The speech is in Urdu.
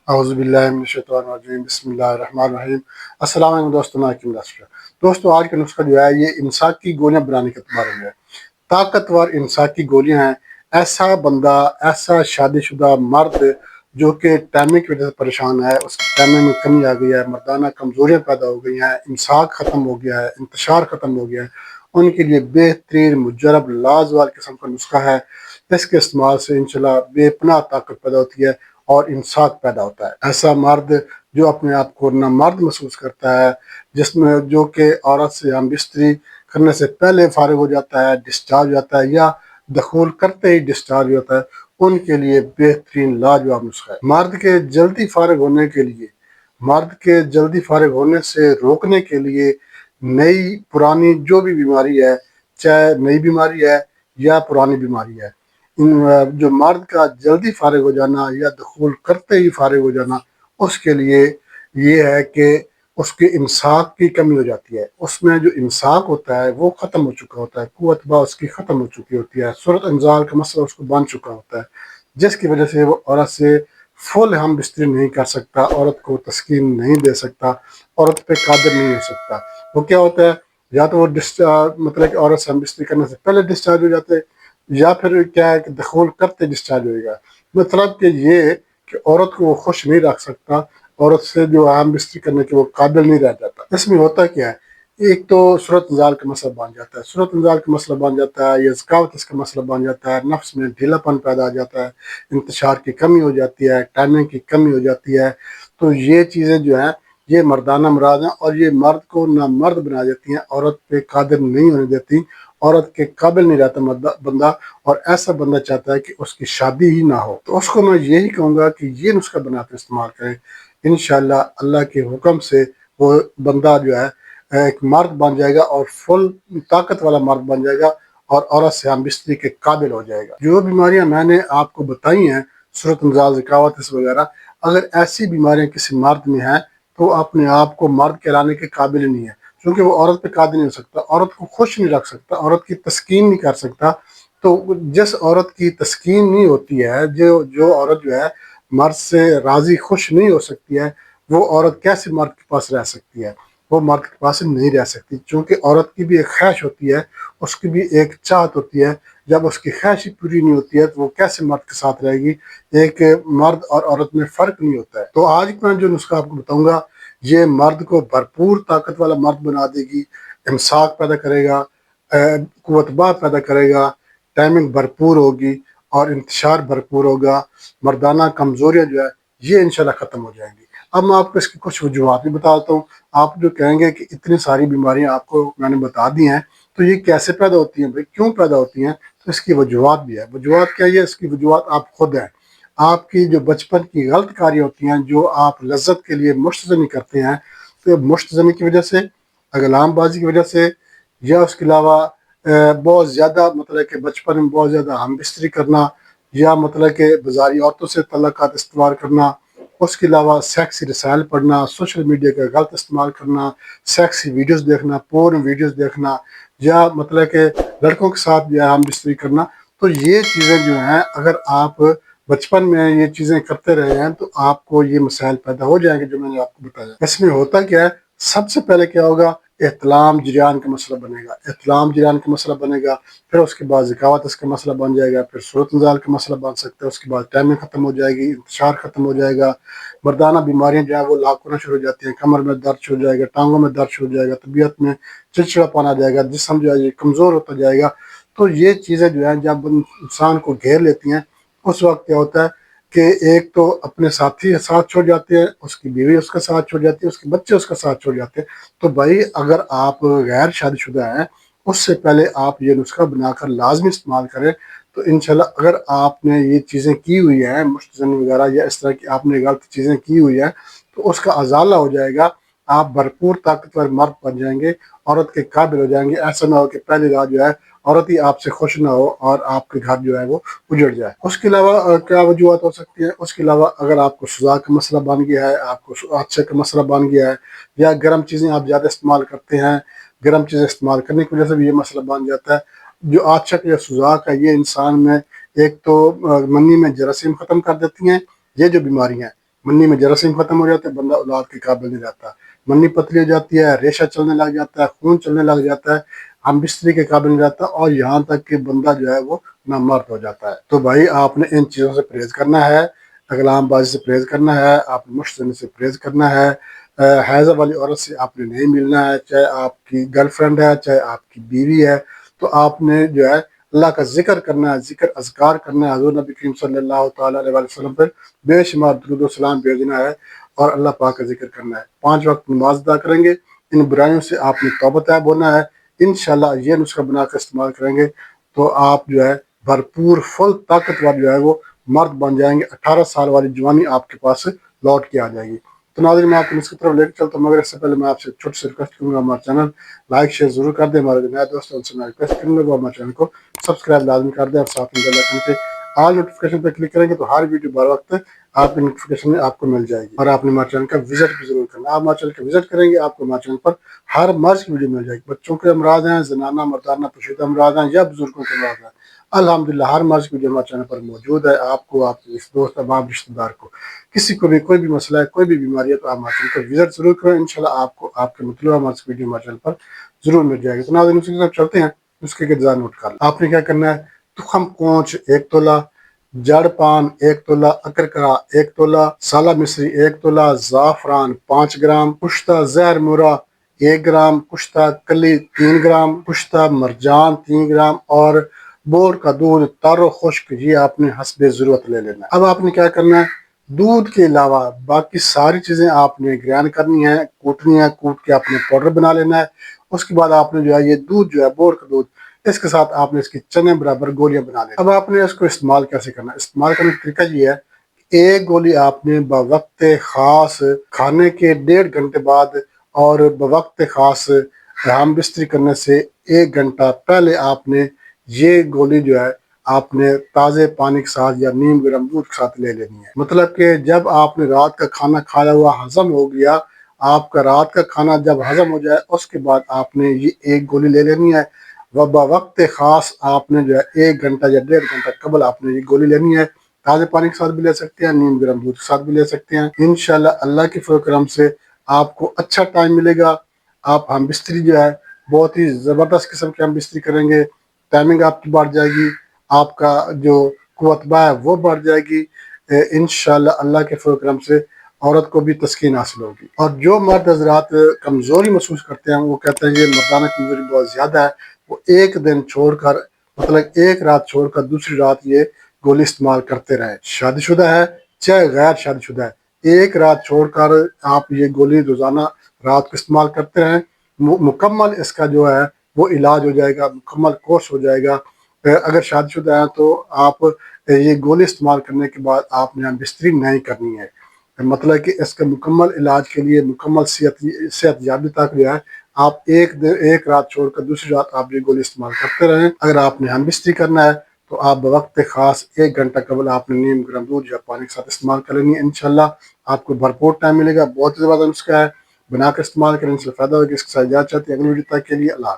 اعوذ باللہ من الشیطان الرجیم، بسم اللہ الرحمن الرحیم۔ السلام علیکم دوستوں، میں حکیم ڈاکٹر۔ دوستوں، آج کا نسخہ جو ہے یہ امساک کی گولیاں بنانے کے بارے میں ہے۔ طاقتور امساک کی گولیاں ہیں۔ ایسا بندہ، ایسا شادی شدہ مرد جو کہ ٹائمنگ کی وجہ سے پریشان ہے، اس کی ٹائمنگ میں کمی آ گئی ہے، مردانہ کمزوریاں پیدا ہو گئی ہیں، امساک ختم ہو گیا ہے، انتشار ختم ہو گیا ہے، ان کے لیے بہترین مجرب لازوال قسم کا نسخہ ہے۔ اس کے استعمال سے انشاءاللہ بے پناہ طاقت پیدا ہوتی ہے اور امساک پیدا ہوتا ہے۔ ایسا مرد جو اپنے آپ کو نامرد محسوس کرتا ہے، جس میں جو کہ عورت سے ہم بستری کرنے سے پہلے فارغ ہو جاتا ہے، ڈسچارج ہو جاتا ہے، یا دخول کرتے ہی ڈسچارج ہوتا ہے، ان کے لیے بہترین لاجواب نسخہ ہے۔ مرد کے جلدی فارغ ہونے سے روکنے کے لیے نئی پرانی جو بھی بیماری ہے، چاہے نئی بیماری ہے یا پرانی بیماری ہے، جو مرد کا جلدی فارغ ہو جانا یا دخول کرتے ہی فارغ ہو جانا، اس کے لیے یہ ہے کہ اس کی امساک کی کمی ہو جاتی ہے۔ اس میں جو امساک ہوتا ہے وہ ختم ہو چکا ہوتا ہے، قوت با اس کی ختم ہو چکی ہوتی ہے، صورت انزال کا مسئلہ اس کو بن چکا ہوتا ہے، جس کی وجہ سے وہ عورت سے فل ہم بستری نہیں کر سکتا، عورت کو تسکین نہیں دے سکتا، عورت پہ قادر نہیں ہو سکتا۔ وہ کیا ہوتا ہے، یا تو وہ مطلب کہ عورت سے ہم بستری کرنے سے پہلے ڈسچارج ہو جاتے، یا پھر کیا ہے کہ دخول کرتے ڈسچارج ہوئے گا۔ مطلب کہ یہ کہ عورت کو وہ خوش نہیں رکھ سکتا، عورت سے جو ہم بستری کرنے کے وہ قابل نہیں رہ جاتا۔ اس میں ہوتا کیا ہے، ایک تو صورت انزال کا مسئلہ بن جاتا ہے، صورت انزال کا مسئلہ بن جاتا ہے، یا ذکاوت اس کا مسئلہ بن جاتا ہے، نفس میں ڈھیلا پن پیدا آ جاتا ہے، انتشار کی کمی ہو جاتی ہے، ٹائمنگ کی کمی ہو جاتی ہے۔ تو یہ چیزیں جو ہیں یہ مردانہ امراض ہیں، اور یہ مرد کو نامرد بنا دیتی ہیں، عورت پہ قادر نہیں ہونے دیتی، عورت کے قابل نہیں رہتا بندہ، اور ایسا بندہ چاہتا ہے کہ اس کی شادی ہی نہ ہو۔ تو اس کو میں یہی کہوں گا کہ یہ نسخہ بنا کے استعمال کریں، انشاءاللہ اللہ کے حکم سے وہ بندہ جو ہے ایک مرد بن جائے گا، اور فل طاقت والا مرد بن جائے گا، اور عورت سے ہم بستری کے قابل ہو جائے گا۔ جو بیماریاں میں نے آپ کو بتائی ہیں، صورت انزال، ذکاوت وغیرہ، اگر ایسی بیماریاں کسی مرد میں ہیں تو اپنے آپ کو مرد کہلانے کے قابل ہی نہیں ہے، کیونکہ وہ عورت پہ قادر نہیں ہو سکتا، عورت کو خوش نہیں رکھ سکتا، عورت کی تسکین نہیں کر سکتا۔ تو جس عورت کی تسکین نہیں ہوتی ہے، جو عورت جو ہے مرد سے راضی خوش نہیں ہو سکتی ہے، وہ عورت کیسے مرد کے پاس رہ سکتی ہے؟ وہ مرد کے پاس نہیں رہ سکتی، چونکہ عورت کی بھی ایک خواہش ہوتی ہے، اس کی بھی ایک چاہت ہوتی ہے۔ جب اس کی خواہش ہی پوری نہیں ہوتی ہے تو وہ کیسے مرد کے ساتھ رہے گی؟ ایک مرد اور عورت میں فرق نہیں ہوتا ہے۔ تو آج میں جو نسخہ آپ کو بتاؤں گا، یہ مرد کو بھرپور طاقت والا مرد بنا دے گی، امساک پیدا کرے گا، قوت با پیدا کرے گا، ٹائمنگ بھرپور ہوگی، اور انتشار بھرپور ہوگا، مردانہ کمزوریاں جو ہے یہ انشاءاللہ ختم ہو جائیں گی۔ اب میں آپ کو اس کی کچھ وجوہات بھی بتاتا ہوں۔ آپ جو کہیں گے کہ اتنی ساری بیماریاں آپ کو میں نے بتا دی ہیں، تو یہ کیسے پیدا ہوتی ہیں بھائی، کیوں پیدا ہوتی ہیں؟ تو اس کی وجوہات بھی ہے۔ وجوہات کیا ہے؟ اس کی وجوہات آپ خود ہیں۔ آپ کی جو بچپن کی غلط کاریاں ہوتی ہیں، جو آپ لذت کے لیے مشت زنی کرتے ہیں، تو مشت زنی کی وجہ سے، اغلام بازی کی وجہ سے، یا اس کے علاوہ بہت زیادہ مطلب کہ بچپن میں بہت زیادہ ہم بستری کرنا، یا مطلب کہ بازاری عورتوں سے تعلقات استوار کرنا، اس کے علاوہ سیکسی رسائل پڑھنا، سوشل میڈیا کا غلط استعمال کرنا، سیکسی ویڈیوز دیکھنا، پورن ویڈیوز دیکھنا، یا مطلب کہ لڑکوں کے ساتھ جو ہے ہم بستری کرنا۔ تو یہ چیزیں جو ہیں، اگر آپ بچپن میں یہ چیزیں کرتے رہے ہیں تو آپ کو یہ مسائل پیدا ہو جائیں گے جو میں نے آپ کو بتایا۔ اس میں ہوتا کیا ہے، سب سے پہلے کیا ہوگا، احتلام جریان کا مسئلہ بنے گا، احتلام جریان کا مسئلہ بنے گا، پھر اس کے بعد ذکاوت اس کا مسئلہ بن جائے گا، پھر صورت انزال کا مسئلہ بن سکتا ہے، اس کے بعد ٹائمنگ ختم ہو جائے گی، انتشار ختم ہو جائے گا، مردانہ بیماریاں جو ہیں وہ لاحق ہونا شروع ہو جاتی ہیں، کمر میں درد ہو جائے گا، ٹانگوں میں درد ہو جائے گا، طبیعت میں چڑچڑا پن آ جائے گا، جسم جو ہے یہ کمزور ہوتا جائے گا۔ تو یہ چیزیں جو ہیں جب انسان کو گھیر لیتی ہیں، اس وقت کیا ہوتا ہے کہ ایک تو اپنے ساتھی ساتھ چھوڑ جاتے ہیں، اس کی بیوی اس کا ساتھ چھوڑ جاتی ہے، اس کے بچے اس کا ساتھ چھوڑ جاتے ہیں۔ تو بھائی، اگر آپ غیر شادی شدہ ہیں، اس سے پہلے آپ یہ نسخہ بنا کر لازمی استعمال کریں۔ تو انشاءاللہ اگر آپ نے یہ چیزیں کی ہوئی ہیں، مشتزنی وغیرہ یا اس طرح کی آپ نے غلط چیزیں کی ہوئی ہیں، تو اس کا ازالہ ہو جائے گا، آپ بھرپور طاقتور مرد بن جائیں گے، عورت کے قابل ہو جائیں گے۔ ایسا نہ ہو کہ پہلی رات جو ہے عورت ہی آپ سے خوش نہ ہو اور آپ کے گھر جو ہے وہ اجڑ جائے۔ اس کے علاوہ کیا وجوہات ہو سکتی ہیں؟ اس کے علاوہ اگر آپ کو سوزاک کا مسئلہ بن گیا ہے، آپ کو حادثے کا مسئلہ بن گیا ہے، یا گرم چیزیں آپ زیادہ استعمال کرتے ہیں، گرم چیزیں استعمال کرنے کی وجہ سے بھی یہ مسئلہ بن جاتا ہے۔ جو آچک یا سوزاک ہے، یہ انسان میں ایک تو منی میں جراثیم ختم کر دیتی ہیں، یہ جو بیماریاں ہیں منی میں جراثیم ختم ہو جاتے ہیں، بندہ اولاد کے قابل نہیں رہتا، منی پتلی ہو جاتی ہے، ریشہ چلنے لگ جاتا ہے، خون چلنے لگ جاتا ہے، ہم بستری کے قابل نہیں رہتا، اور یہاں تک کہ بندہ جو ہے وہ نامرد ہو جاتا ہے۔ تو بھائی آپ نے ان چیزوں سے پرہیز کرنا ہے، اغلام بازی سے پرہیز کرنا ہے، آپ نے مشت دینے سے پرہیز کرنا ہے، حیضہ والی عورت سے آپ نے نہیں ملنا ہے، چاہے آپ کی گرل فرینڈ ہے، چاہے آپ کی بیوی ہے، تو آپ نے جو ہے اللہ کا ذکر کرنا ہے، ذکر اذکار کرنا ہے، حضور نبی کریم صلی اللہ تعالیٰ علیہ وسلم پر بے شمار درود و سلام بھیجنا ہے، اور اللہ پاک کا ذکر کرنا ہے، 5 وقت نماز ادا کریں گے، ان برائیوں سے آپ نے توبہ طیب ہونا ہے، انشاءاللہ یہ نسخہ بنا کر استعمال کریں گے تو آپ جو ہے بھرپور فل طاقتور جو ہے وہ مرد بن جائیں گے، 18 سال والی جوانی آپ کے پاس لوٹ کے آ جائے گی۔ تو ناظرین میں آپ کو اس کی طرف لے کے چلتا ہوں، مگر اس سے پہلے میں آپ سے چھوٹی سی ریکویسٹ کروں گا، ہمارا چینل لائک شیئر ضرور کر دیں، ہمارے جو نئے دوست ہیں ان سے میں ریکویسٹ کروں گا وہ ہمارے چینل کو سبسکرائب لازمی کر دیں، اور ساتھ میں بیل آئکن پہ آل نوٹیفیکیشن پہ کلک کریں گے تو ہر ویڈیو بر وقت آپ کی نوٹیفیکیشن میں آپ کو مل جائے گی، اور آپ نے ہمارے چینل کا وزٹ بھی ضرور کرنا ہے۔ آپ ہمارے چینل کا وزٹ کریں گے آپ کو ہمارے چینل پر ہر مرض کی ویڈیو مل جائے گی، بچوں کے امراض ہیں، زنانہ مردانہ پوشیدہ امراض ہیں، یا بزرگوں کے امراض ہیں، الحمدللہ ہر مرض کی ویڈیو ہمارے چینل پر موجود ہے۔ آپ کو، آپ کے دوست احباب رشتہ دار کو کسی کو بھی کوئی بھی مسئلہ ہے، کوئی بھی بیماری ہے، تو آپ ہمارے چینل پر وزٹ ضرور کریں، انشاءاللہ آپ کو آپ کے مطلوبہ مرض کی ویڈیو ہمارے چینل پر ضرور مل جائے گی۔ تو ناظرین اسی کے ساتھ چلتے ہیں، اس کے ابتدا نوٹ کر لیں۔ آپ نے کیا کرنا ہے، تخم پونچھ 1 تولہ، جڑ پان 1 تولہ، اکرکرا 1 تولہ، سالہ مصری 1 تولہ، زعفران 5 گرام، کشتہ زہر مورا 1 گرام، کشتہ کلی 3 گرام، کشتہ مرجان 3 گرام، اور بور کا دودھ تر و خشک، یہ آپ نے حسب ضرورت لے لینا ہے۔ اب آپ نے کیا کرنا ہے، دودھ کے علاوہ باقی ساری چیزیں آپ نے گرینڈ کرنی ہے، کوٹنی ہے، کوٹ کے آپ نے پاؤڈر بنا لینا ہے۔ اس کے بعد آپ نے جو ہے یہ دودھ جو ہے بور کا دودھ، اس کے ساتھ آپ نے اس کی چنے برابر گولیاں بنا لیں۔ اب آپ نے اس کو استعمال کیسے کرنا ہے، استعمال کرنے کا طریقہ یہ ہے، ایک گولی آپ نے بوقت خاص کھانے کے 1.5 گھنٹے بعد، اور بوقت خاص ہم بستری کرنے سے 1 گھنٹہ پہلے آپ نے یہ گولی جو ہے آپ نے تازے پانی کے ساتھ یا نیم گرم دودھ کے ساتھ لے لینی ہے۔ مطلب کہ جب آپ نے رات کا کھانا کھایا ہوا ہضم ہو گیا، آپ کا رات کا کھانا جب ہضم ہو جائے اس کے بعد آپ نے یہ ایک گولی لے لینی ہے، بوقت خاص آپ نے جو ہے 1 گھنٹہ یا 1.5 گھنٹہ قبل آپ نے یہ گولی لینی ہے۔ تازے پانی کے ساتھ بھی لے سکتے ہیں، نیم گرم دودھ کے ساتھ بھی لے سکتے ہیں، انشاءاللہ اللہ کے فضل و کرم سے آپ کو اچھا ٹائم ملے گا۔ آپ ہم بستری جو ہے بہت ہی زبردست قسم کی ہم بستری کریں گے، ٹائمنگ آپ کی بڑھ جائے گی، آپ کا جو قوت بہ ہے وہ بڑھ جائے گی، انشاءاللہ اللہ کے فضل و کرم سے عورت کو بھی تسکین حاصل ہوگی۔ اور جو مرد حضرات کمزوری محسوس کرتے ہیں، وہ کہتے ہیں یہ مردانہ کمزوری بہت زیادہ ہے، وہ ایک دن چھوڑ کر، مطلب ایک رات چھوڑ کر دوسری رات یہ گولی استعمال کرتے رہیں، شادی شدہ ہے چاہے غیر شادی شدہ ہے، ایک رات چھوڑ کر آپ یہ گولی روزانہ رات کو استعمال کرتے رہیں، مکمل اس کا جو ہے وہ علاج ہو جائے گا، مکمل کورس ہو جائے گا۔ اگر شادی شدہ ہیں تو آپ یہ گولی استعمال کرنے کے بعد آپ نے بستری نہیں کرنی ہے، مطلب کہ اس کے مکمل علاج کے لیے، مکمل صحت یابی تک جو ہے آپ ایک رات چھوڑ کر دوسری رات آپ یہ گولی استعمال کرتے رہیں۔ اگر آپ نے ہم بستری کرنا ہے تو آپ بوقت خاص 1 گھنٹہ قبل آپ نے نیم گرم دودھ یا پانی کے ساتھ استعمال کر لینی ہے، انشاءاللہ آپ کو بھرپور ٹائم ملے گا، بہت ہی زیادہ نسخہ ہے، بنا کر استعمال کریں، ان سے فائدہ ہوگا۔ اس کے ساتھ اجازت چاہتے ہیں، اگلی ویڈیو تک کے لیے اللہ حافظ۔